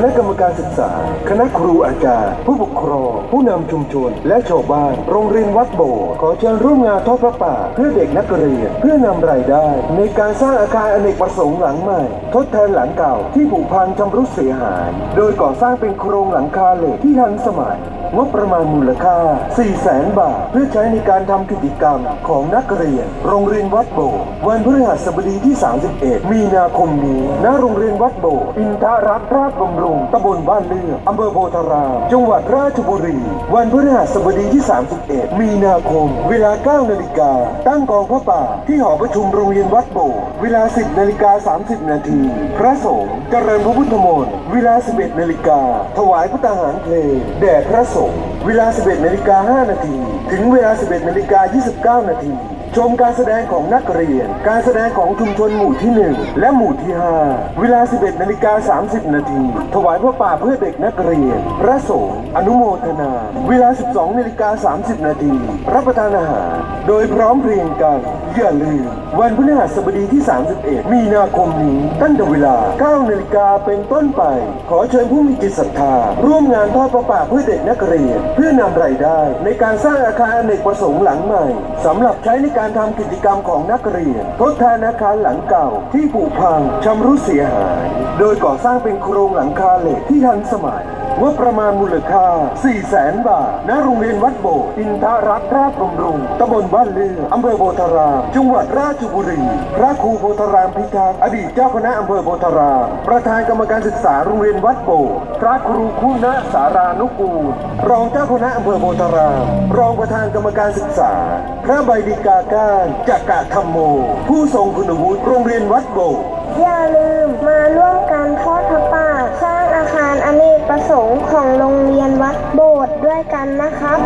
ณะกรรมการศึกษาคณะครูอาจารย์ผู้ปกครองผู้นำชุมชนและชาวบ้านโรงเรียนวัดโบสถ์ขอเชิญร่วมงานทอดพระป่าเพื่อเด็กนักเรียนเพื่อนำรายได้ในการสร้างอาคารอเนกประสงค์หลังใหม่ทดแทนหลังเก่าที่ผุพังชำรุดเสียหายโดยก่อสร้างเป็นโครงหลังคาเหล็กที่ทันสมัยงบประมาณมูลค่า 400,000 บาทเพื่อใช้ในการทำกิจกรรมของนักเรียนโรงเรียนวัดโบสถ์วันพฤหัสบดีที่ 31 มีนาคมนี้ณโรงเรียนวัดโบสถ์อินทรัตน์ราชบำรุงตำบลบ้านเลือกอำเภอโพธารามจังหวัดราชบุรีวันพฤหัสบดีที่ 31 มีนาคมเวลา 9 นาฬิกาตั้งกองพระป่าที่หอประชุมโรงเรียนวัดโบสถ์เวลา 10 นาฬิกา 30 นาทีพระสงฆ์เจริญพระพุทธมนต์เวลา 11 นาฬิกาถวายพระทหารเพลงแด่พระสงฆ์เวลา 11 นาฬิกา 5 นาทีถึงเวลา 11 นาฬิกา 29 นาทีชมการแสดงของนักเรียนการแสดงของชุมชนหมู่ที่ 1 และหมู่ที่ 5 เวลา 11 นาฬิกา 30 นาทีถวายพระป่าเพื่อเด็กนักเรียนพระสงฆ์อนุโมทนาเวลา 12 นาฬิกา 30 นาทีรับประทานอาหารโดยพร้อมเพรียงกันอย่าลืมวันพฤหัสบดีที่ 31 มีนาคมนี้ตั้งแต่เวลา 9 นาฬิกาเป็นต้นไปขอเชิญผู้มีจิตศรัทธาร่วมงานทอดพระป่าเพื่อเด็กนักเรียนเพื่อนำรายได้ในการสร้างอาคารอเนกประสงค์หลังใหม่สำหรับใช้ในการทำกิจกรรมของนักเรียนทดแทนอาคารหลังเก่าที่ผุพังชำรุดเสียหายโดยก่อสร้างเป็นโครงหลังคาเหล็กที่ทันสมัยงบประมาณมูลค่า 400,000 บาทณโรงเรียนวัดโบสถ์อินทรัตน์ราชบำรุงตำบลบ้านเลือกอำเภอโพธารามจังหวัดราชบุรีพระครูโพธารามพิทักษ์อดีตเจ้าคณะอำเภอโพธารามประธานกรรมการศึกษาโรงเรียนวัดโบสถ์พระครูคุณสารานุกูลรองเจ้าคณะอำเภอโพธารามรองประธานกรรมการศึกษาพระใบดิกาการจักระธรรมโมผู้ทรงคุณวุฒิโรงเรียนวัดโบสถ์อย่าลืมมาร่วมกันทอดพระป่าสร้างอาคารอเนกประสงค์ของโรงเรียนวัดโบสถ์ด้วยกันนะครับ